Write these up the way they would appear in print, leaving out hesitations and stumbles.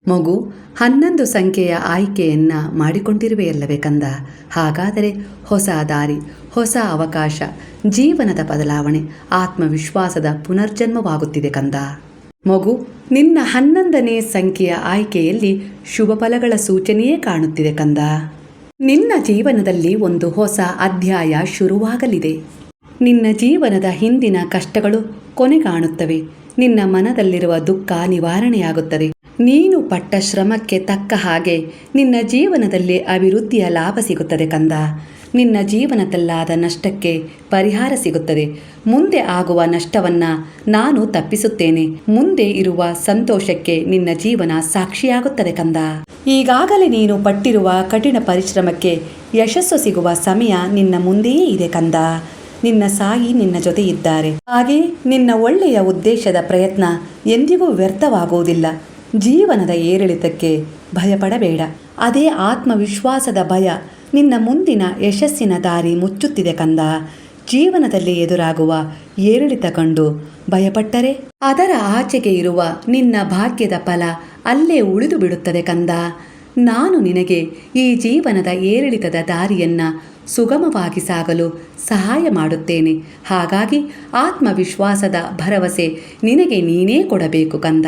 ಮಗು, 11 ಸಂಖ್ಯೆಯ ಆಯ್ಕೆಯನ್ನು ಮಾಡಿಕೊಂಡಿರುವೆಯಲ್ಲವೇ ಕಂದ? ಹಾಗಾದರೆ ಹೊಸ ದಾರಿ, ಹೊಸ ಅವಕಾಶ, ಜೀವನದ ಬದಲಾವಣೆ, ಆತ್ಮವಿಶ್ವಾಸದ ಪುನರ್ಜನ್ಮವಾಗುತ್ತಿದೆ ಕಂದ. ಮಗು, ನಿನ್ನ 11ನೇ ಸಂಖ್ಯೆಯ ಆಯ್ಕೆಯಲ್ಲಿ ಶುಭ ಫಲಗಳ ಸೂಚನೆಯೇ ಕಾಣುತ್ತಿದೆ ಕಂದ. ನಿನ್ನ ಜೀವನದಲ್ಲಿ ಒಂದು ಹೊಸ ಅಧ್ಯಾಯ ಶುರುವಾಗಲಿದೆ. ನಿನ್ನ ಜೀವನದ ಹಿಂದಿನ ಕಷ್ಟಗಳು ಕೊನೆಗಾಣುತ್ತವೆ. ನಿನ್ನ ಮನದಲ್ಲಿರುವ ದುಃಖ ನಿವಾರಣೆಯಾಗುತ್ತದೆ. ನೀನು ಪಟ್ಟ ಶ್ರಮಕ್ಕೆ ತಕ್ಕ ಹಾಗೆ ನಿನ್ನ ಜೀವನದಲ್ಲಿ ಅಭಿವೃದ್ಧಿಯ ಲಾಭ ಸಿಗುತ್ತದೆ ಕಂದ. ನಿನ್ನ ಜೀವನದಲ್ಲಾದ ನಷ್ಟಕ್ಕೆ ಪರಿಹಾರ ಸಿಗುತ್ತದೆ. ಮುಂದೆ ಆಗುವ ನಷ್ಟವನ್ನು ನಾನು ತಪ್ಪಿಸುತ್ತೇನೆ. ಮುಂದೆ ಇರುವ ಸಂತೋಷಕ್ಕೆ ನಿನ್ನ ಜೀವನ ಸಾಕ್ಷಿಯಾಗುತ್ತದೆ ಕಂದ. ಈಗಾಗಲೇ ನೀನು ಪಟ್ಟಿರುವ ಕಠಿಣ ಪರಿಶ್ರಮಕ್ಕೆ ಯಶಸ್ಸು ಸಿಗುವ ಸಮಯ ನಿನ್ನ ಮುಂದೆಯೇ ಇದೆ ಕಂದ. ನಿನ್ನ ಸಾಯಿ ನಿನ್ನ ಜೊತೆ ಇದ್ದಾರೆ. ಹಾಗೆ ನಿನ್ನ ಒಳ್ಳೆಯ ಉದ್ದೇಶದ ಪ್ರಯತ್ನ ಎಂದಿಗೂ ವ್ಯರ್ಥವಾಗುವುದಿಲ್ಲ. ಜೀವನದ ಏರಿಳಿತಕ್ಕೆ ಭಯಪಡಬೇಡ. ಅದೇ ಆತ್ಮವಿಶ್ವಾಸದ ಭಯ ನಿನ್ನ ಮುಂದಿನ ಯಶಸ್ಸಿನ ದಾರಿ ಮುಚ್ಚುತ್ತಿದೆ ಕಂದ. ಜೀವನದಲ್ಲಿ ಎದುರಾಗುವ ಏರಿಳಿತ ಕಂಡು ಭಯಪಟ್ಟರೆ ಅದರ ಆಚೆಗೆ ಇರುವ ನಿನ್ನ ಭಾಗ್ಯದ ಫಲ ಅಲ್ಲೇ ಉಳಿದು ಬಿಡುತ್ತದೆ ಕಂದ. ನಾನು ನಿನಗೆ ಈ ಜೀವನದ ಏರಿಳಿತದ ದಾರಿಯನ್ನು ಸುಗಮವಾಗಿ ಸಾಗಲು ಸಹಾಯ ಮಾಡುತ್ತೇನೆ. ಹಾಗಾಗಿ ಆತ್ಮವಿಶ್ವಾಸದ ಭರವಸೆ ನಿನಗೆ ನೀನೇ ಕೊಡಬೇಕು ಕಂದ.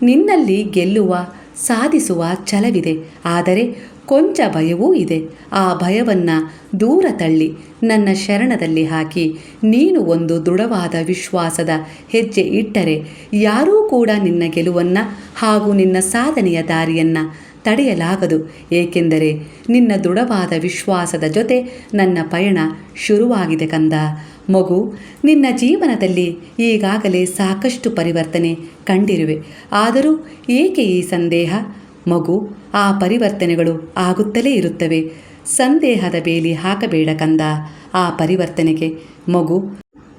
ನಿನ್ನಲ್ಲಿ ಗೆಲ್ಲುವ, ಸಾಧಿಸುವ ಛಲವಿದೆ. ಆದರೆ ಕೊಂಚ ಭಯವೂ ಇದೆ. ಆ ಭಯವನ್ನು ದೂರ ತಳ್ಳಿ ನನ್ನ ಶರಣದಲ್ಲಿ ಹಾಕಿ ನೀನು ಒಂದು ದೃಢವಾದ ವಿಶ್ವಾಸದ ಹೆಜ್ಜೆ ಇಟ್ಟರೆ ಯಾರೂ ಕೂಡ ನಿನ್ನ ಗೆಲುವನ್ನು ಹಾಗೂ ನಿನ್ನ ಸಾಧನೆಯ ದಾರಿಯನ್ನು ತಡೆಯಲಾಗದು. ಏಕೆಂದರೆ ನಿನ್ನ ದೃಢವಾದ ವಿಶ್ವಾಸದ ಜೊತೆ ನನ್ನ ಪಯಣ ಶುರುವಾಗಿದೆ ಕಂದ. ಮಗು, ನಿನ್ನ ಜೀವನದಲ್ಲಿ ಈಗಾಗಲೇ ಸಾಕಷ್ಟು ಪರಿವರ್ತನೆ ಕಂಡಿರುವೆ. ಆದರೂ ಏಕೆ ಈ ಸಂದೇಹ? ಮಗು, ಆ ಪರಿವರ್ತನೆಗಳು ಆಗುತ್ತಲೇ ಇರುತ್ತವೆ. ಸಂದೇಹದ ಬೇಲಿ ಹಾಕಬೇಡ ಕಂದ ಆ ಪರಿವರ್ತನೆಗೆ. ಮಗು,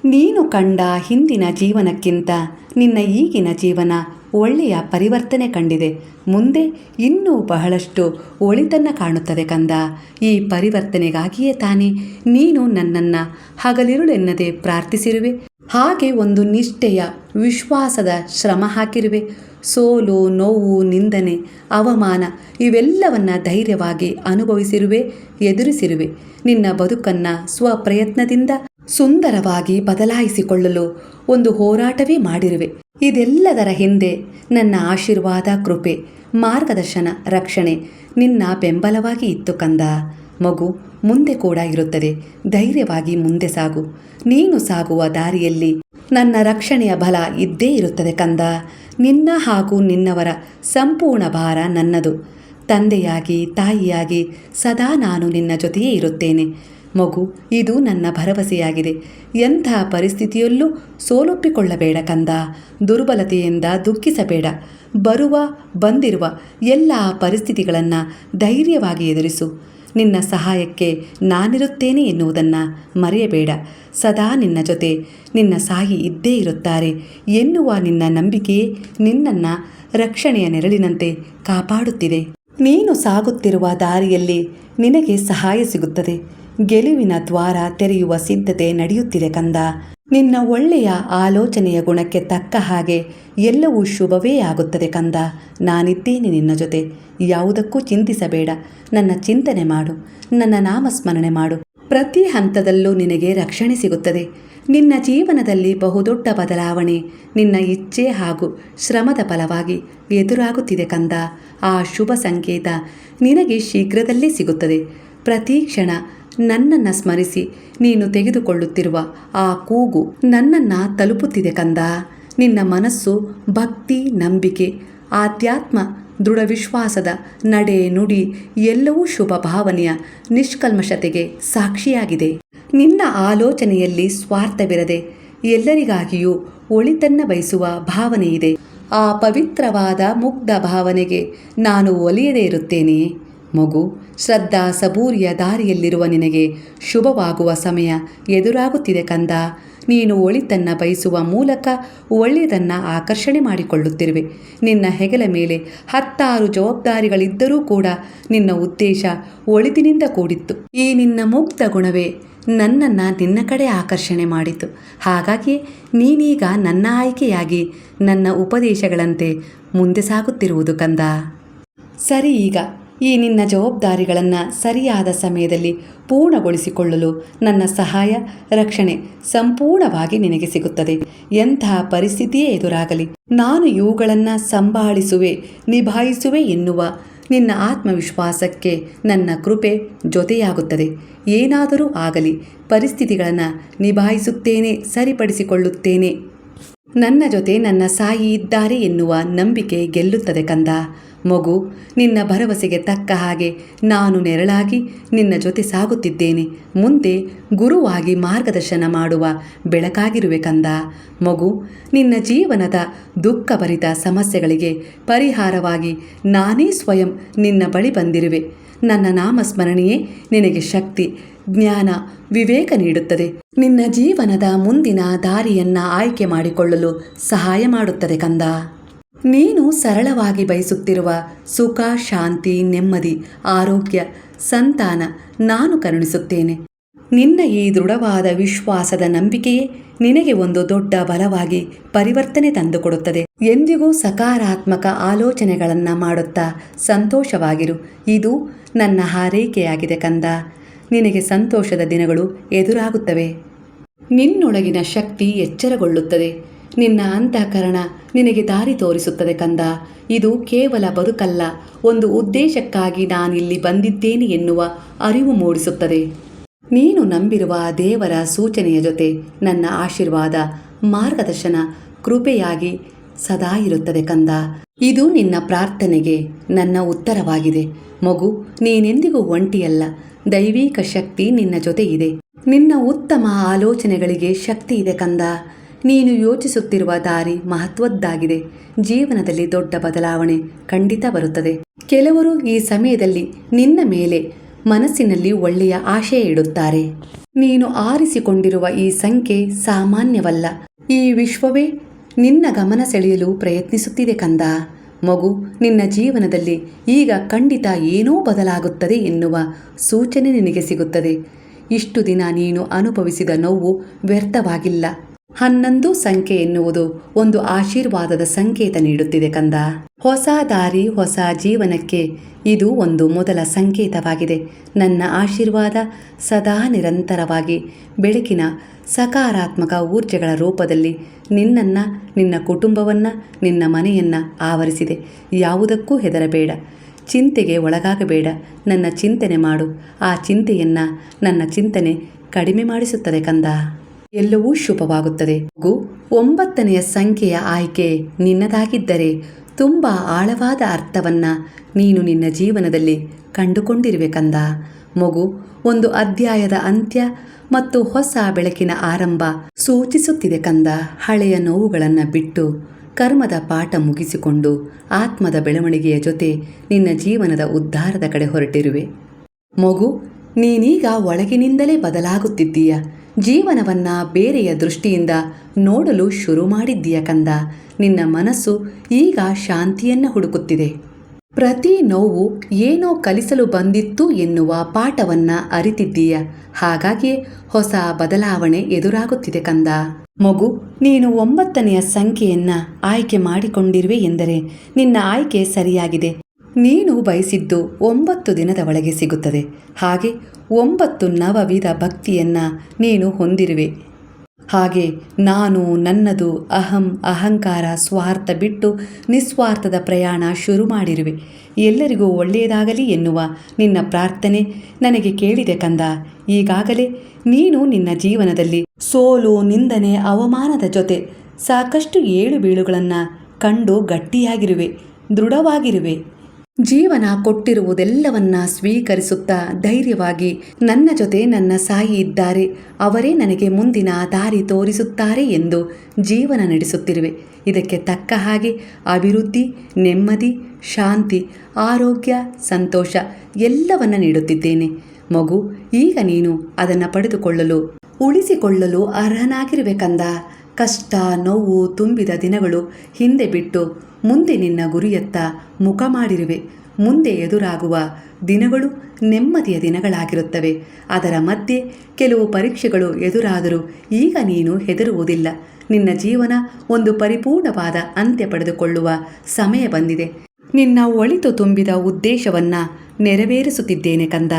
ನೀನು ಕಂಡ ಹಿಂದಿನ ಜೀವನಕ್ಕಿಂತ ನಿನ್ನ ಈಗಿನ ಜೀವನ ಒಳ್ಳೆಯ ಪರಿವರ್ತನೆ ಕಂಡಿದೆ. ಮುಂದೆ ಇನ್ನೂ ಬಹಳಷ್ಟು ಒಳಿತನ್ನು ಕಾಣುತ್ತದೆ ಕಂದ. ಈ ಪರಿವರ್ತನೆಗಾಗಿಯೇ ತಾನೇ ನೀನು ನನ್ನನ್ನು ಹಗಲಿರುಳೆನ್ನದೆ ಪ್ರಾರ್ಥಿಸಿರುವೆ. ಹಾಗೆ ಒಂದು ನಿಷ್ಠೆಯ ವಿಶ್ವಾಸದ ಶ್ರಮ ಹಾಕಿರುವೆ. ಸೋಲು, ನೋವು, ನಿಂದನೆ, ಅವಮಾನ ಇವೆಲ್ಲವನ್ನ ಧೈರ್ಯವಾಗಿ ಅನುಭವಿಸಿರುವೆ, ಎದುರಿಸಿರುವೆ. ನಿನ್ನ ಬದುಕನ್ನು ಸ್ವಪ್ರಯತ್ನದಿಂದ ಸುಂದರವಾಗಿ ಬದಲಾಯಿಸಿಕೊಳ್ಳಲು ಒಂದು ಹೋರಾಟವೇ ಮಾಡಿರುವೆ. ಇದೆಲ್ಲದರ ಹಿಂದೆ ನನ್ನ ಆಶೀರ್ವಾದ, ಕೃಪೆ, ಮಾರ್ಗದರ್ಶನ, ರಕ್ಷಣೆ ನಿನ್ನ ಬೆಂಬಲವಾಗಿ ಇತ್ತು ಕಂದ. ಮಗು, ಮುಂದೆ ಕೂಡ ಇರುತ್ತದೆ. ಧೈರ್ಯವಾಗಿ ಮುಂದೆ ಸಾಗು. ನೀನು ಸಾಗುವ ದಾರಿಯಲ್ಲಿ ನನ್ನ ರಕ್ಷಣೆಯ ಬಲ ಇದ್ದೇ ಇರುತ್ತದೆ ಕಂದ. ನಿನ್ನ ಹಾಗೂ ನಿನ್ನವರ ಸಂಪೂರ್ಣ ಭಾರ ನನ್ನದು. ತಂದೆಯಾಗಿ, ತಾಯಿಯಾಗಿ ಸದಾ ನಾನು ನಿನ್ನ ಜೊತೆಯೇ ಇರುತ್ತೇನೆ. ಮಗು, ಇದು ನನ್ನ ಭರವಸೆಯಾಗಿದೆ. ಎಂಥ ಪರಿಸ್ಥಿತಿಯಲ್ಲೂ ಸೋಲೊಪ್ಪಿಕೊಳ್ಳಬೇಡ ಕಂದ. ದುರ್ಬಲತೆಯಿಂದ ದುಃಖಿಸಬೇಡ. ಬಂದಿರುವ ಎಲ್ಲ ಪರಿಸ್ಥಿತಿಗಳನ್ನು ಧೈರ್ಯವಾಗಿ ಎದುರಿಸು. ನಿನ್ನ ಸಹಾಯಕ್ಕೆ ನಾನಿರುತ್ತೇನೆ ಎನ್ನುವುದನ್ನು ಮರೆಯಬೇಡ. ಸದಾ ನಿನ್ನ ಜೊತೆ ನಿನ್ನ ಸಾಯಿ ಇದ್ದೇ ಇರುತ್ತಾರೆ ಎನ್ನುವ ನಿನ್ನ ನಂಬಿಕೆಯೇ ನಿನ್ನನ್ನು ರಕ್ಷಣೆಯ ನೆರಳಿನಂತೆ ಕಾಪಾಡುತ್ತಿದೆ. ನೀನು ಸಾಗುತ್ತಿರುವ ದಾರಿಯಲ್ಲಿ ನಿನಗೆ ಸಹಾಯ ಸಿಗುತ್ತದೆ. ಗೆಲುವಿನ ದ್ವಾರ ತೆರೆಯುವ ಸಿದ್ಧತೆ ನಡೆಯುತ್ತಿದೆ ಕಂದ. ನಿನ್ನ ಒಳ್ಳೆಯ ಆಲೋಚನೆಯ ಗುಣಕ್ಕೆ ತಕ್ಕ ಹಾಗೆ ಎಲ್ಲವೂ ಶುಭವೇ ಆಗುತ್ತದೆ ಕಂದ. ನಾನಿದ್ದೇನೆ ನಿನ್ನ ಜೊತೆ. ಯಾವುದಕ್ಕೂ ಚಿಂತಿಸಬೇಡ. ನನ್ನ ಚಿಂತನೆ ಮಾಡು, ನನ್ನ ನಾಮಸ್ಮರಣೆ ಮಾಡು. ಪ್ರತಿ ಹಂತದಲ್ಲೂ ನಿನಗೆ ರಕ್ಷಣೆ ಸಿಗುತ್ತದೆ. ನಿನ್ನ ಜೀವನದಲ್ಲಿ ಬಹುದೊಡ್ಡ ಬದಲಾವಣೆ ನಿನ್ನ ಇಚ್ಛೆ ಹಾಗೂ ಶ್ರಮದ ಫಲವಾಗಿ ಎದುರಾಗುತ್ತಿದೆ ಕಂದ. ಆ ಶುಭ ಸಂಕೇತ ನಿನಗೆ ಶೀಘ್ರದಲ್ಲೇ ಸಿಗುತ್ತದೆ. ಪ್ರತಿ ಕ್ಷಣ ನನ್ನನ್ನು ಸ್ಮರಿಸಿ ನೀನು ತೆಗೆದುಕೊಳ್ಳುತ್ತಿರುವ ಆ ಕೂಗು ನನ್ನನ್ನು ತಲುಪುತ್ತಿದೆ ಕಂದ. ನಿನ್ನ ಮನಸ್ಸು ಭಕ್ತಿ, ನಂಬಿಕೆ, ಆಧ್ಯಾತ್ಮ, ದೃಢ ವಿಶ್ವಾಸದ ನಡೆ, ನುಡಿ ಎಲ್ಲವೂ ಶುಭ ಭಾವನೆಯ ನಿಷ್ಕಲ್ಮಶತೆಗೆ ಸಾಕ್ಷಿಯಾಗಿದೆ. ನಿನ್ನ ಆಲೋಚನೆಯಲ್ಲಿ ಸ್ವಾರ್ಥವಿರದೆ ಎಲ್ಲರಿಗಾಗಿಯೂ ಒಳಿತನ್ನ ಬಯಸುವ ಭಾವನೆ ಇದೆ. ಆ ಪವಿತ್ರವಾದ ಮುಗ್ಧ ಭಾವನೆಗೆ ನಾನು ಒಲಿಯದೇ ಇರುತ್ತೇನೆ. ಮಗು, ಶ್ರದ್ಧಾ ಸಬೂರಿಯ ದಾರಿಯಲ್ಲಿರುವ ನಿನಗೆ ಶುಭವಾಗುವ ಸಮಯ ಎದುರಾಗುತ್ತಿದೆ ಕಂದ. ನೀನು ಒಳಿತನ್ನು ಬಯಸುವ ಮೂಲಕ ಒಳ್ಳೆಯದನ್ನು ಆಕರ್ಷಣೆ ಮಾಡಿಕೊಳ್ಳುತ್ತಿರುವೆ. ನಿನ್ನ ಹೆಗಲ ಮೇಲೆ 10 ಜವಾಬ್ದಾರಿಗಳಿದ್ದರೂ ಕೂಡ ನಿನ್ನ ಉದ್ದೇಶ ಒಳಿತಿನಿಂದ ಕೂಡಿತ್ತು. ಈ ನಿನ್ನ ಮುಗ್ಧ ಗುಣವೇ ನನ್ನನ್ನು ನಿನ್ನ ಕಡೆ ಆಕರ್ಷಣೆ ಮಾಡಿತು. ಹಾಗಾಗಿ ನೀನೀಗ ನನ್ನ ಆಯ್ಕೆಯಾಗಿ ನನ್ನ ಉಪದೇಶಗಳಂತೆ ಮುಂದೆ ಸಾಗುತ್ತಿರುವುದು ಕಂದ. ಸರಿ, ಈಗ ಈ ನಿನ್ನ ಜವಾಬ್ದಾರಿಗಳನ್ನು ಸರಿಯಾದ ಸಮಯದಲ್ಲಿ ಪೂರ್ಣಗೊಳಿಸಿಕೊಳ್ಳಲು ನನ್ನ ಸಹಾಯ ರಕ್ಷಣೆ ಸಂಪೂರ್ಣವಾಗಿ ನಿನಗೆ ಸಿಗುತ್ತದೆ. ಎಂತಹ ಪರಿಸ್ಥಿತಿಯೇ ಎದುರಾಗಲಿ ನಾನು ಇವುಗಳನ್ನು ಸಂಭಾಳಿಸುವೆ, ನಿಭಾಯಿಸುವೆ ಎನ್ನುವ ನಿನ್ನ ಆತ್ಮವಿಶ್ವಾಸಕ್ಕೆ ನನ್ನ ಕೃಪೆ ಜೊತೆಯಾಗುತ್ತದೆ. ಏನಾದರೂ ಆಗಲಿ ಪರಿಸ್ಥಿತಿಗಳನ್ನು ನಿಭಾಯಿಸುತ್ತೇನೆ, ಸರಿಪಡಿಸಿಕೊಳ್ಳುತ್ತೇನೆ. ನನ್ನ ಜೊತೆ ನನ್ನ ಸಾಯಿ ಇದ್ದಾರೆ ಎನ್ನುವ ನಂಬಿಕೆ ಗೆಲ್ಲುತ್ತದೆ ಕಂದ. ಮಗು, ನಿನ್ನ ಭರವಸೆಗೆ ತಕ್ಕ ಹಾಗೆ ನಾನು ನೆರಳಾಗಿ ನಿನ್ನ ಜೊತೆ ಸಾಗುತ್ತಿದ್ದೇನೆ. ಮುಂದೆ ಗುರುವಾಗಿ ಮಾರ್ಗದರ್ಶನ ಮಾಡುವ ಬೆಳಕಾಗಿರುವೆ ಕಂದ. ಮಗು, ನಿನ್ನ ಜೀವನದ ದುಃಖಭರಿತ ಸಮಸ್ಯೆಗಳಿಗೆ ಪರಿಹಾರವಾಗಿ ನಾನೇ ಸ್ವಯಂ ನಿನ್ನ ಬಳಿ ಬಂದಿರುವೆ. ನನ್ನ ನಾಮಸ್ಮರಣೆಯೇ ನಿನಗೆ ಶಕ್ತಿ, ಜ್ಞಾನ, ವಿವೇಕ ನೀಡುತ್ತದೆ. ನಿನ್ನ ಜೀವನದ ಮುಂದಿನ ದಾರಿಯನ್ನು ಆಯ್ಕೆ ಮಾಡಿಕೊಳ್ಳಲು ಸಹಾಯ ಮಾಡುತ್ತದೆ ಕಂದ. ನೀನು ಸರಳವಾಗಿ ಬಯಸುತ್ತಿರುವ ಸುಖ, ಶಾಂತಿ, ನೆಮ್ಮದಿ, ಆರೋಗ್ಯ, ಸಂತಾನ ನಾನು ಕರುಣಿಸುತ್ತೇನೆ. ನಿನ್ನ ಈ ದೃಢವಾದ ವಿಶ್ವಾಸದ ನಂಬಿಕೆಯೇ ನಿನಗೆ ಒಂದು ದೊಡ್ಡ ಬಲವಾಗಿ ಪರಿವರ್ತನೆ ತಂದುಕೊಡುತ್ತದೆ. ಎಂದಿಗೂ ಸಕಾರಾತ್ಮಕ ಆಲೋಚನೆಗಳನ್ನು ಮಾಡುತ್ತಾ ಸಂತೋಷವಾಗಿರು. ಇದು ನನ್ನ ಹಾರೈಕೆಯಾಗಿದೆ ಕಂದ. ನಿನಗೆ ಸಂತೋಷದ ದಿನಗಳು ಎದುರಾಗುತ್ತವೆ. ನಿನ್ನೊಳಗಿನ ಶಕ್ತಿ ಎಚ್ಚರಗೊಳ್ಳುತ್ತದೆ. ನಿನ್ನ ಅಂತಃಕರಣ ನಿನಗೆ ದಾರಿ ತೋರಿಸುತ್ತದೆ ಕಂದ. ಇದು ಕೇವಲ ಬದುಕಲ್ಲ, ಒಂದು ಉದ್ದೇಶಕ್ಕಾಗಿ ನಾನಿಲ್ಲಿ ಬಂದಿದ್ದೇನೆ ಎನ್ನುವ ಅರಿವು ಮೂಡಿಸುತ್ತದೆ. ನೀನು ನಂಬಿರುವ ದೇವರ ಸೂಚನೆಯ ಜೊತೆ ನನ್ನ ಆಶೀರ್ವಾದ, ಮಾರ್ಗದರ್ಶನ, ಕೃಪೆಯಾಗಿ ಸದಾ ಇರುತ್ತದೆ ಕಂದ. ಇದು ನಿನ್ನ ಪ್ರಾರ್ಥನೆಗೆ ನನ್ನ ಉತ್ತರವಾಗಿದೆ. ಮಗು, ನೀನೆಂದಿಗೂ ಒಂಟಿಯಲ್ಲ. ದೈವಿಕ ಶಕ್ತಿ ನಿನ್ನ ಜೊತೆ ಇದೆ. ನಿನ್ನ ಉತ್ತಮ ಆಲೋಚನೆಗಳಿಗೆ ಶಕ್ತಿ ಇದೆ ಕಂದ. ನೀನು ಯೋಚಿಸುತ್ತಿರುವ ದಾರಿ ಮಹತ್ವದ್ದಾಗಿದೆ. ಜೀವನದಲ್ಲಿ ದೊಡ್ಡ ಬದಲಾವಣೆ ಖಂಡಿತ ಬರುತ್ತದೆ. ಕೆಲವರು ಈ ಸಮಯದಲ್ಲಿ ನಿನ್ನ ಮೇಲೆ ಮನಸ್ಸಿನಲ್ಲಿ ಒಳ್ಳೆಯ ಆಶಯ ಇಡುತ್ತಾರೆ. ನೀನು ಆರಿಸಿಕೊಂಡಿರುವ ಈ ಸಂಖ್ಯೆ ಸಾಮಾನ್ಯವಲ್ಲ. ಈ ವಿಶ್ವವೇ ನಿನ್ನ ಗಮನ ಸೆಳೆಯಲು ಪ್ರಯತ್ನಿಸುತ್ತಿದೆ ಕಂದ. ಮಗು, ನಿನ್ನ ಜೀವನದಲ್ಲಿ ಈಗ ಖಂಡಿತ ಏನೋ ಬದಲಾಗುತ್ತದೆ ಎನ್ನುವ ಸೂಚನೆ ನಿನಗೆ ಸಿಗುತ್ತದೆ. ಇಷ್ಟು ದಿನ ನೀನು ಅನುಭವಿಸಿದ ನೋವು ವ್ಯರ್ಥವಾಗಿಲ್ಲ. 11 ಸಂಖ್ಯೆ ಎನ್ನುವುದು ಒಂದು ಆಶೀರ್ವಾದದ ಸಂಕೇತ ನೀಡುತ್ತಿದೆ ಕಂದ. ಹೊಸ ದಾರಿ, ಹೊಸ ಜೀವನಕ್ಕೆ ಇದು ಒಂದು ಮೊದಲ ಸಂಕೇತವಾಗಿದೆ. ನನ್ನ ಆಶೀರ್ವಾದ ಸದಾ ನಿರಂತರವಾಗಿ ಬೆಳಕಿನ ಸಕಾರಾತ್ಮಕ ಊರ್ಜೆಗಳ ರೂಪದಲ್ಲಿ ನಿನ್ನನ್ನು, ನಿನ್ನ ಕುಟುಂಬವನ್ನು, ನಿನ್ನ ಮನೆಯನ್ನು ಆವರಿಸಿದೆ. ಯಾವುದಕ್ಕೂ ಹೆದರಬೇಡ, ಚಿಂತೆಗೆ ಒಳಗಾಗಬೇಡ. ನನ್ನ ಚಿಂತನೆ ಮಾಡು. ಆ ಚಿಂತೆಯನ್ನು ನನ್ನ ಚಿಂತನೆ ಕಡಿಮೆ ಮಾಡಿಸುತ್ತದೆ ಕಂದ. ಎಲ್ಲವೂ ಶುಭವಾಗುತ್ತದೆ. 9ನೇ ಸಂಖ್ಯೆಯ ಆಯ್ಕೆ ನಿನ್ನದಾಗಿದ್ದರೆ ತುಂಬ ಆಳವಾದ ಅರ್ಥವನ್ನು ನೀನು ನಿನ್ನ ಜೀವನದಲ್ಲಿ ಕಂಡುಕೊಂಡಿರುವೆ ಕಂದ. ಮಗು, ಒಂದು ಅಧ್ಯಾಯದ ಅಂತ್ಯ ಮತ್ತು ಹೊಸ ಬೆಳಕಿನ ಆರಂಭ ಸೂಚಿಸುತ್ತಿದೆ ಕಂದ. ಹಳೆಯ ನೋವುಗಳನ್ನು ಬಿಟ್ಟು ಕರ್ಮದ ಪಾಠ ಮುಗಿಸಿಕೊಂಡು ಆತ್ಮದ ಬೆಳವಣಿಗೆಯ ಜೊತೆ ನಿನ್ನ ಜೀವನದ ಉದ್ಧಾರದ ಕಡೆ ಹೊರಟಿರುವೆ. ಮಗು, ನೀನೀಗ ಒಳಗಿನಿಂದಲೇ ಬದಲಾಗುತ್ತಿದ್ದೀಯ. ಜೀವನವನ್ನು ಬೇರೆಯ ದೃಷ್ಟಿಯಿಂದ ನೋಡಲು ಶುರು ಮಾಡಿದ್ದೀಯ ಕಂದ. ನಿನ್ನ ಮನಸ್ಸು ಈಗ ಶಾಂತಿಯನ್ನು ಹುಡುಕುತ್ತಿದೆ. ಪ್ರತಿ ನೋವು ಏನೋ ಕಲಿಸಲು ಬಂದಿತ್ತು ಎನ್ನುವ ಪಾಠವನ್ನು ಅರಿತಿದ್ದೀಯ. ಹಾಗಾಗಿಯೇ ಹೊಸ ಬದಲಾವಣೆ ಎದುರಾಗುತ್ತಿದೆ ಕಂದ. ಮಗು, ನೀನು 9ನೇ ಸಂಖ್ಯೆಯನ್ನು ಆಯ್ಕೆ ಮಾಡಿಕೊಂಡಿರುವೆ ಎಂದರೆ ನಿನ್ನ ಆಯ್ಕೆ ಸರಿಯಾಗಿದೆ. ನೀನು ಬಯಸಿದ್ದು 9 ದಿನದ ಒಳಗೆ ಸಿಗುತ್ತದೆ. ಹಾಗೆ 9 ನವವಿಧ ಭಕ್ತಿಯನ್ನು ನೀನು ಹೊಂದಿರುವೆ. ಹಾಗೆ ನಾನು, ನನ್ನದು, ಅಹಂ, ಅಹಂಕಾರ, ಸ್ವಾರ್ಥ ಬಿಟ್ಟು ನಿಸ್ವಾರ್ಥದ ಪ್ರಯಾಣ ಶುರು ಮಾಡಿರುವೆ. ಎಲ್ಲರಿಗೂ ಒಳ್ಳೆಯದಾಗಲಿ ಎನ್ನುವ ನಿನ್ನ ಪ್ರಾರ್ಥನೆ ನನಗೆ ಕೇಳಿದೆ ಕಂದ. ಈಗಾಗಲೇ ನೀನು ನಿನ್ನ ಜೀವನದಲ್ಲಿ ಸೋಲು, ನಿಂದನೆ, ಅವಮಾನದ ಜೊತೆ ಸಾಕಷ್ಟು ಏಳು ಬೀಳುಗಳನ್ನು ಕಂಡು ಗಟ್ಟಿಯಾಗಿರುವೆ, ದೃಢವಾಗಿರುವೆ. ಜೀವನ ಕೊಟ್ಟಿರುವುದೆಲ್ಲವನ್ನ ಸ್ವೀಕರಿಸುತ್ತಾ ಧೈರ್ಯವಾಗಿ ನನ್ನ ಜೊತೆ ನನ್ನ ಸಾಯಿ ಇದ್ದಾರೆ, ಅವರೇ ನನಗೆ ಮುಂದಿನ ದಾರಿ ತೋರಿಸುತ್ತಾರೆ ಎಂದು ಜೀವನ ನಡೆಸುತ್ತಿರುವೆ. ಇದಕ್ಕೆ ತಕ್ಕ ಹಾಗೆ ಅಭಿವೃದ್ಧಿ, ನೆಮ್ಮದಿ, ಶಾಂತಿ, ಆರೋಗ್ಯ, ಸಂತೋಷ ಎಲ್ಲವನ್ನ ನೀಡುತ್ತಿದ್ದೇನೆ. ಮಗು, ಈಗ ನೀನು ಅದನ್ನು ಪಡೆದುಕೊಳ್ಳಲು, ಉಳಿಸಿಕೊಳ್ಳಲು ಅರ್ಹನಾಗಿರುವೆ ಕಂದ. ಕಷ್ಟ ನೋವು ತುಂಬಿದ ದಿನಗಳು ಹಿಂದೆ ಬಿಟ್ಟು ಮುಂದೆ ನಿನ್ನ ಗುರಿಯತ್ತ ಮುಖ ಮಾಡಿರುವೆ. ಮುಂದೆ ಎದುರಾಗುವ ದಿನಗಳು ನೆಮ್ಮದಿಯ ದಿನಗಳಾಗಿರುತ್ತವೆ. ಅದರ ಮಧ್ಯೆ ಕೆಲವು ಪರೀಕ್ಷೆಗಳು ಎದುರಾದರೂ ಈಗ ನೀನು ಹೆದರುವುದಿಲ್ಲ. ನಿನ್ನ ಜೀವನ ಒಂದು ಪರಿಪೂರ್ಣವಾದ ಅಂತ್ಯ ಪಡೆದುಕೊಳ್ಳುವ ಸಮಯ ಬಂದಿದೆ. ನಿನ್ನ ಒಳಿತು ತುಂಬಿದ ಉದ್ದೇಶವನ್ನು ನೆರವೇರಿಸುತ್ತಿದ್ದೇನೆ ಕಂದ.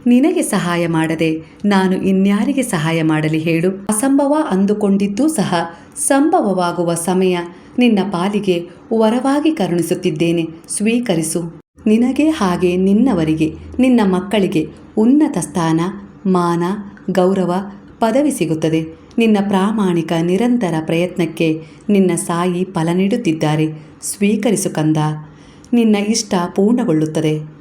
ನಿನಗೆ ಸಹಾಯ ಮಾಡದೆ ನಾನು ಇನ್ಯಾರಿಗೆ ಸಹಾಯ ಮಾಡಲಿ ಹೇಳು? ಅಸಂಭವ ಅಂದುಕೊಂಡಿದ್ದೂ ಸಹ ಸಂಭವವಾಗುವ ಸಮಯ ನಿನ್ನ ಪಾಲಿಗೆ ವರವಾಗಿ ಕರುಣಿಸುತ್ತಿದ್ದೇನೆ, ಸ್ವೀಕರಿಸು. ನಿನಗೆ ಹಾಗೆ ನಿನ್ನವರಿಗೆ, ನಿನ್ನ ಮಕ್ಕಳಿಗೆ ಉನ್ನತ ಸ್ಥಾನ, ಮಾನ, ಗೌರವ, ಪದವಿ ಸಿಗುತ್ತದೆ. ನಿನ್ನ ಪ್ರಾಮಾಣಿಕ ನಿರಂತರ ಪ್ರಯತ್ನಕ್ಕೆ ನಿನ್ನ ಸಾಯಿ ಫಲ ನೀಡುತ್ತಿದ್ದಾರೆ. ಸ್ವೀಕರಿಸು ಕಂದ. ನಿನ್ನ ಇಷ್ಟ ಪೂರ್ಣಗೊಳ್ಳುತ್ತದೆ.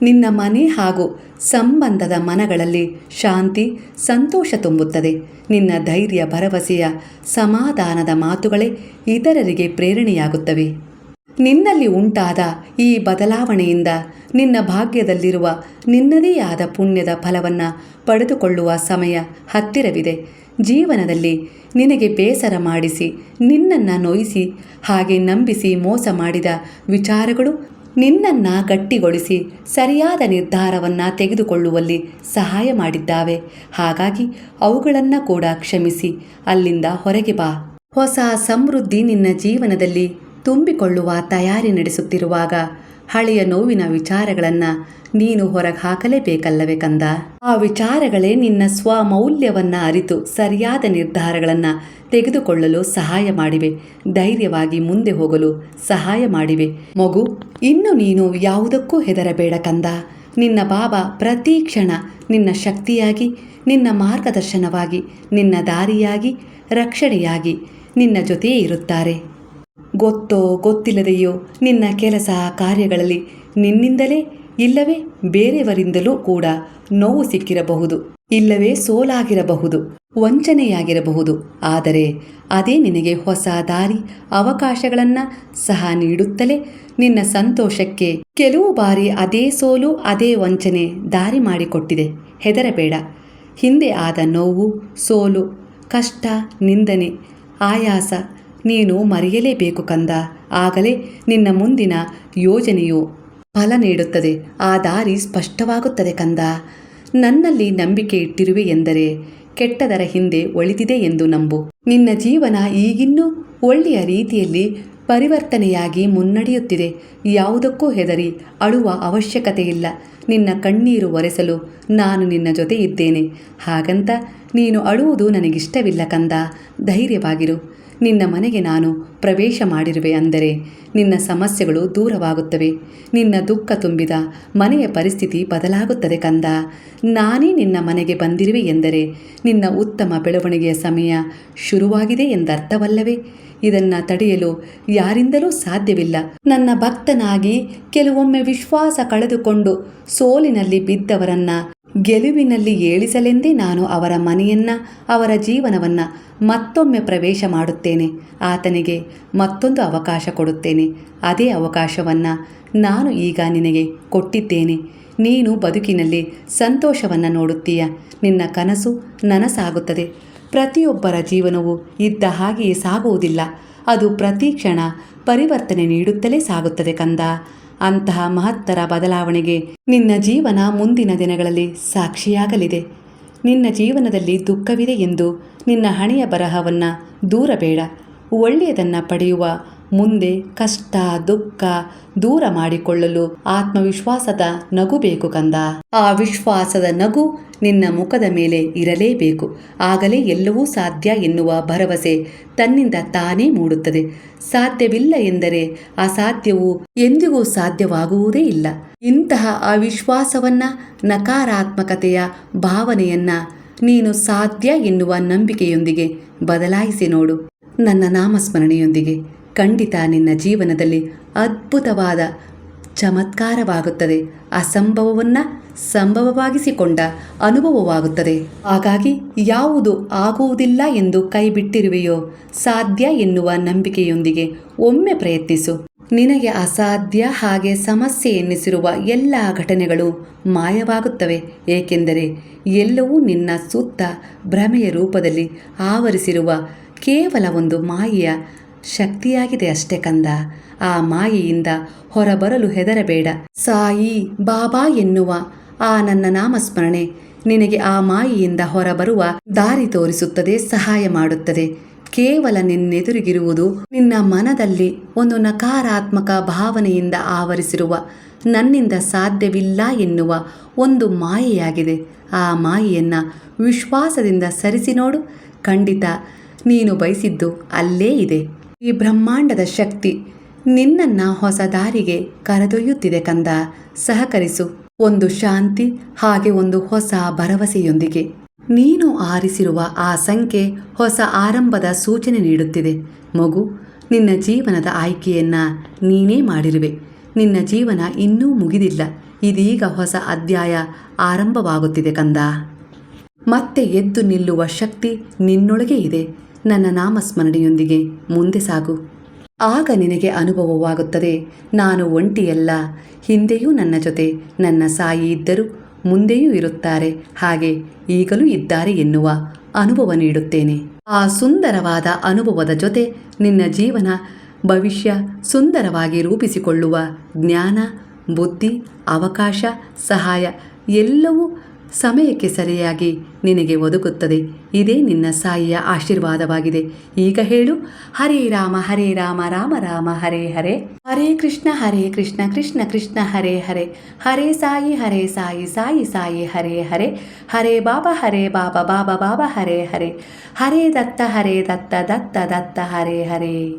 ನಿನ್ನ ಮನೆ ಹಾಗೂ ಸಂಬಂಧದ ಮನಗಳಲ್ಲಿ ಶಾಂತಿ, ಸಂತೋಷ ತುಂಬುತ್ತದೆ. ನಿನ್ನ ಧೈರ್ಯ, ಭರವಸೆಯ, ಸಮಾಧಾನದ ಮಾತುಗಳೇ ಇತರರಿಗೆ ಪ್ರೇರಣೆಯಾಗುತ್ತವೆ. ನಿನ್ನಲ್ಲಿ ಉಂಟಾದ ಈ ಬದಲಾವಣೆಯಿಂದ ನಿನ್ನ ಭಾಗ್ಯದಲ್ಲಿರುವ ನಿನ್ನದೇ ಆದ ಪುಣ್ಯದ ಫಲವನ್ನು ಪಡೆದುಕೊಳ್ಳುವ ಸಮಯ ಹತ್ತಿರವಿದೆ. ಜೀವನದಲ್ಲಿ ನಿನಗೆ ಬೇಸರ ಮಾಡಿಸಿ, ನಿನ್ನನ್ನು ನೋಯಿಸಿ, ಹಾಗೆ ನಂಬಿಸಿ ಮೋಸ ಮಾಡಿದ ವಿಚಾರಗಳು ನಿನ್ನನ್ನು ಗಟ್ಟಿಗೊಳಿಸಿ ಸರಿಯಾದ ನಿರ್ಧಾರವನ್ನು ತೆಗೆದುಕೊಳ್ಳುವಲ್ಲಿ ಸಹಾಯ ಮಾಡಿದ್ದಾವೆ. ಹಾಗಾಗಿ ಅವುಗಳನ್ನು ಕೂಡ ಕ್ಷಮಿಸಿ ಅಲ್ಲಿಂದ ಹೊರಗೆ ಬಾ. ಹೊಸ ಸಮೃದ್ಧಿ ನಿನ್ನ ಜೀವನದಲ್ಲಿ ತುಂಬಿಕೊಳ್ಳುವ ತಯಾರಿ ನಡೆಸುತ್ತಿರುವಾಗ ಹಳೆಯ ನೋವಿನ ವಿಚಾರಗಳನ್ನು ನೀನು ಹೊರಗೆ ಹಾಕಲೇಬೇಕಲ್ಲವೇ ಕಂದ? ಆ ವಿಚಾರಗಳೇ ನಿನ್ನ ಸ್ವಮೌಲ್ಯವನ್ನು ಅರಿತು ಸರಿಯಾದ ನಿರ್ಧಾರಗಳನ್ನು ತೆಗೆದುಕೊಳ್ಳಲು ಸಹಾಯ ಮಾಡಿವೆ. ಧೈರ್ಯವಾಗಿ ಮುಂದೆ ಹೋಗಲು ಸಹಾಯ ಮಾಡಿವೆ. ಮಗು, ಇನ್ನು ನೀನು ಯಾವುದಕ್ಕೂ ಹೆದರಬೇಡ ಕಂದ. ನಿನ್ನ ಬಾಬಾ ಪ್ರತಿ ಕ್ಷಣ ನಿನ್ನ ಶಕ್ತಿಯಾಗಿ, ನಿನ್ನ ಮಾರ್ಗದರ್ಶನವಾಗಿ, ನಿನ್ನ ದಾರಿಯಾಗಿ, ರಕ್ಷಣೆಯಾಗಿ ನಿನ್ನ ಜೊತೆಯೇ ಇರುತ್ತಾರೆ. ಗೊತ್ತೋ ಗೊತ್ತಿಲ್ಲದೆಯೋ ನಿನ್ನ ಕೆಲಸ ಕಾರ್ಯಗಳಲ್ಲಿ ನಿನ್ನಿಂದಲೇ ಇಲ್ಲವೇ ಬೇರೆಯವರಿಂದಲೂ ಕೂಡ ನೋವು ಸಿಕ್ಕಿರಬಹುದು, ಇಲ್ಲವೇ ಸೋಲಾಗಿರಬಹುದು, ವಂಚನೆಯಾಗಿರಬಹುದು. ಆದರೆ ಅದೇ ನಿನಗೆ ಹೊಸ ದಾರಿ, ಅವಕಾಶಗಳನ್ನು ಸಹ ನೀಡುತ್ತಲೇ ನಿನ್ನ ಸಂತೋಷಕ್ಕೆ ಕೆಲವು ಬಾರಿ ಅದೇ ಸೋಲು, ಅದೇ ವಂಚನೆ ದಾರಿ ಮಾಡಿಕೊಟ್ಟಿದೆ. ಹೆದರಬೇಡ. ಹಿಂದೆ ಆದ ನೋವು, ಸೋಲು, ಕಷ್ಟ, ನಿಂದನೆ, ಆಯಾಸ ನೀನು ಮರೆಯಲೇಬೇಕು ಕಂದ. ಆಗಲೇ ನಿನ್ನ ಮುಂದಿನ ಯೋಜನೆಯು ಫಲ ನೀಡುತ್ತದೆ. ಆ ದಾರಿ ಸ್ಪಷ್ಟವಾಗುತ್ತದೆ ಕಂದ. ನನ್ನಲ್ಲಿ ನಂಬಿಕೆ ಇಟ್ಟಿರುವೆ ಎಂದರೆ ಕೆಟ್ಟದರ ಹಿಂದೆ ಒಳಿತಿದೆ ಎಂದು ನಂಬು. ನಿನ್ನ ಜೀವನ ಈಗಿನ್ನೂ ಒಳ್ಳೆಯ ರೀತಿಯಲ್ಲಿ ಪರಿವರ್ತನೆಯಾಗಿ ಮುನ್ನಡೆಯುತ್ತಿದೆ. ಯಾವುದಕ್ಕೂ ಹೆದರಿ ಅಳುವ ಅವಶ್ಯಕತೆ ಇಲ್ಲ. ನಿನ್ನ ಕಣ್ಣೀರು ಒರೆಸಲು ನಾನು ನಿನ್ನ ಜೊತೆ ಇದ್ದೇನೆ. ಹಾಗಂತ ನೀನು ಅಳುವುದು ನನಗಿಷ್ಟವಿಲ್ಲ ಕಂದ. ಧೈರ್ಯವಾಗಿರು. ನಿನ್ನ ಮನೆಗೆ ನಾನು ಪ್ರವೇಶ ಮಾಡಿರುವೆ ಅಂದರೆ ನಿನ್ನ ಸಮಸ್ಯೆಗಳು ದೂರವಾಗುತ್ತವೆ. ನಿನ್ನ ದುಃಖ ತುಂಬಿದ ಮನೆಯ ಪರಿಸ್ಥಿತಿ ಬದಲಾಗುತ್ತದೆ ಕಂದ. ನಾನೇ ನಿನ್ನ ಮನೆಗೆ ಬಂದಿರುವೆ ಎಂದರೆ ನಿನ್ನ ಉತ್ತಮ ಬೆಳವಣಿಗೆಯ ಸಮಯ ಶುರುವಾಗಿದೆ ಎಂದರ್ಥವಲ್ಲವೇ? ಇದನ್ನು ತಡೆಯಲು ಯಾರಿಂದಲೂ ಸಾಧ್ಯವಿಲ್ಲ. ನನ್ನ ಭಕ್ತನಾಗಿ ಕೆಲವೊಮ್ಮೆ ವಿಶ್ವಾಸ ಕಳೆದುಕೊಂಡು ಸೋಲಿನಲ್ಲಿ ಬಿದ್ದವರನ್ನ ಗೆಲುವಿನಲ್ಲಿ ಏಳಿಸಲೆಂದೇ ನಾನು ಅವರ ಮನೆಯನ್ನ, ಅವರ ಜೀವನವನ್ನು ಮತ್ತೊಮ್ಮೆ ಪ್ರವೇಶ ಮಾಡುತ್ತೇನೆ. ಆತನಿಗೆ ಮತ್ತೊಂದು ಅವಕಾಶ ಕೊಡುತ್ತೇನೆ. ಅದೇ ಅವಕಾಶವನ್ನು ನಾನು ಈಗ ನಿನಗೆ ಕೊಟ್ಟಿದ್ದೇನೆ. ನೀನು ಬದುಕಿನಲ್ಲಿ ಸಂತೋಷವನ್ನು ನೋಡುತ್ತೀಯ. ನಿನ್ನ ಕನಸು ನನಸಾಗುತ್ತದೆ. ಪ್ರತಿಯೊಬ್ಬರ ಜೀವನವು ಇದ್ದ ಹಾಗೆಯೇ ಸಾಗುವುದಿಲ್ಲ. ಅದು ಪ್ರತಿ ಕ್ಷಣ ಪರಿವರ್ತನೆ ನೀಡುತ್ತಲೇ ಸಾಗುತ್ತದೆ ಕಂದ. ಅಂತಹ ಮಹತ್ತರ ಬದಲಾವಣೆಗೆ ನಿನ್ನ ಜೀವನ ಮುಂದಿನ ದಿನಗಳಲ್ಲಿ ಸಾಕ್ಷಿಯಾಗಲಿದೆ. ನಿನ್ನ ಜೀವನದಲ್ಲಿ ದುಃಖವಿದೆ ಎಂದು ನಿನ್ನ ಹಣೆಯ ಬರಹವನ್ನು ದೂರಬೇಡ. ಒಳ್ಳೆಯದನ್ನು ಪಡೆಯುವ ಮುಂದೆ ಕಷ್ಟ, ದುಃಖ ದೂರ ಮಾಡಿಕೊಳ್ಳಲು ಆತ್ಮವಿಶ್ವಾಸದ ನಗು ಬೇಕು ಕಂದ. ಆ ವಿಶ್ವಾಸದ ನಗು ನಿನ್ನ ಮುಖದ ಮೇಲೆ ಇರಲೇಬೇಕು. ಆಗಲೇ ಎಲ್ಲವೂ ಸಾಧ್ಯ ಎನ್ನುವ ಭರವಸೆ ತನ್ನಿಂದ ತಾನೇ ಮೂಡುತ್ತದೆ. ಸಾಧ್ಯವಿಲ್ಲ ಎಂದರೆ ಅಸಾಧ್ಯವು ಎಂದಿಗೂ ಸಾಧ್ಯವಾಗುವುದೇ ಇಲ್ಲ. ಇಂತಹ ಅವಿಶ್ವಾಸವನ್ನ, ನಕಾರಾತ್ಮಕತೆಯ ಭಾವನೆಯನ್ನ ನೀನು ಸಾಧ್ಯ ಎನ್ನುವ ನಂಬಿಕೆಯೊಂದಿಗೆ ಬದಲಾಯಿಸಿ ನೋಡು. ನನ್ನ ನಾಮಸ್ಮರಣೆಯೊಂದಿಗೆ ಖಂಡಿತ ನಿನ್ನ ಜೀವನದಲ್ಲಿ ಅದ್ಭುತವಾದ ಚಮತ್ಕಾರವಾಗುತ್ತದೆ. ಅಸಂಭವವನ್ನು ಸಂಭವವಾಗಿಸಿಕೊಂಡ ಅನುಭವವಾಗುತ್ತದೆ. ಹಾಗಾಗಿ ಯಾವುದು ಆಗುವುದಿಲ್ಲ ಎಂದು ಕೈ ಬಿಟ್ಟಿರುವೆಯೋ ಸಾಧ್ಯ ಎನ್ನುವ ನಂಬಿಕೆಯೊಂದಿಗೆ ಒಮ್ಮೆ ಪ್ರಯತ್ನಿಸು. ನಿನಗೆ ಅಸಾಧ್ಯ ಹಾಗೆ ಸಮಸ್ಯೆ ಎನ್ನಿಸಿರುವ ಎಲ್ಲ ಘಟನೆಗಳು ಮಾಯವಾಗುತ್ತವೆ. ಏಕೆಂದರೆ ಎಲ್ಲವೂ ನಿನ್ನ ಸುತ್ತ ಭ್ರಮೆಯ ರೂಪದಲ್ಲಿ ಆವರಿಸಿರುವ ಕೇವಲ ಒಂದು ಮಾಯೆಯ ಶಕ್ತಿಯಾಗಿದೆ ಅಷ್ಟೇ ಕಂದ. ಆ ಮಾಯೆಯಿಂದ ಹೊರಬರಲು ಹೆದರಬೇಡ. ಸಾಯಿ ಬಾಬಾ ಎನ್ನುವ ಆ ನನ್ನ ನಾಮಸ್ಮರಣೆ ನಿನಗೆ ಆ ಮಾಯೆಯಿಂದ ಹೊರಬರುವ ದಾರಿ ತೋರಿಸುತ್ತದೆ, ಸಹಾಯ ಮಾಡುತ್ತದೆ. ಕೇವಲ ನಿನ್ನೆದುರಿಗಿರುವುದು ನಿನ್ನ ಮನದಲ್ಲಿ ಒಂದು ನಕಾರಾತ್ಮಕ ಭಾವನೆಯಿಂದ ಆವರಿಸಿರುವ ನನ್ನಿಂದ ಸಾಧ್ಯವಿಲ್ಲ ಎನ್ನುವ ಒಂದು ಮಾಯೆಯಾಗಿದೆ. ಆ ಮಾಯೆಯನ್ನು ವಿಶ್ವಾಸದಿಂದ ಸರಿಸಿ ನೋಡು. ಖಂಡಿತ ನೀನು ಬಯಸಿದ್ದು ಅಲ್ಲೇ ಇದೆ. ಈ ಬ್ರಹ್ಮಾಂಡದ ಶಕ್ತಿ ನಿನ್ನನ್ನು ಹೊಸ ದಾರಿಗೆ ಕರೆದೊಯ್ಯುತ್ತಿದೆ ಕಂದ. ಸಹಕರಿಸು. ಒಂದು ಶಾಂತಿ, ಹಾಗೆ ಒಂದು ಹೊಸ ಭರವಸೆಯೊಂದಿಗೆ. ನೀನು ಆರಿಸಿರುವ ಆ ಸಂಖ್ಯೆ ಹೊಸ ಆರಂಭದ ಸೂಚನೆ ನೀಡುತ್ತಿದೆ. ಮಗು, ನಿನ್ನ ಜೀವನದ ಆಯ್ಕೆಯನ್ನು ನೀನೇ ಮಾಡಿರುವೆ. ನಿನ್ನ ಜೀವನ ಇನ್ನೂ ಮುಗಿದಿಲ್ಲ. ಇದೀಗ ಹೊಸ ಅಧ್ಯಾಯ ಆರಂಭವಾಗುತ್ತಿದೆ ಕಂದ. ಮತ್ತೆ ಎದ್ದು ನಿಲ್ಲುವ ಶಕ್ತಿ ನಿನ್ನೊಳಗೆ ಇದೆ. ನನ್ನ ನಾಮಸ್ಮರಣೆಯೊಂದಿಗೆ ಮುಂದೆ ಸಾಗು. ಆಗ ನಿನಗೆ ಅನುಭವವಾಗುತ್ತದೆ, ನಾನು ಒಂಟಿಯಲ್ಲ, ಹಿಂದೆಯೂ ನನ್ನ ಜೊತೆ ನನ್ನ ಸಾಯಿ ಇದ್ದರು, ಮುಂದೆಯೂ ಇರುತ್ತಾರೆ, ಹಾಗೆ ಈಗಲೂ ಇದ್ದಾರೆ ಎನ್ನುವ ಅನುಭವ ನೀಡುತ್ತೇನೆ. ಆ ಸುಂದರವಾದ ಅನುಭವದ ಜೊತೆ ನಿನ್ನ ಜೀವನ ಭವಿಷ್ಯ ಸುಂದರವಾಗಿ ರೂಪಿಸಿಕೊಳ್ಳುವ ಜ್ಞಾನ, ಬುದ್ಧಿ, ಅವಕಾಶ, ಸಹಾಯ ಎಲ್ಲವೂ ಸಮಯಕ್ಕೆ ಸರಿಯಾಗಿ ನಿನಗೆ ಒದಗುತ್ತದೆ. ಇದೇ ನಿನ್ನ ಸಾಯಿಯ ಆಶೀರ್ವಾದವಾಗಿದೆ. ಈಗ ಹೇಳು, ಹರೇ ರಾಮ ರಾಮ ರಾಮ ಹರೇ ಹರೇ, ಹರೇ ಕೃಷ್ಣ ಕೃಷ್ಣ ಕೃಷ್ಣ ಹರೇ ಹರೇ, ಹರೇ ಸಾಯಿ ಸಾಯಿ ಸಾಯಿ ಹರೇ ಹರೇ, ಹರೇ ಬಾಬಾ ಬಾಬಾ ಬಾಬಾ ಹರೇ ಹರೇ, ಹರೇ ದತ್ತ ದತ್ತ ದತ್ತ ಹರೇ ಹರೇ.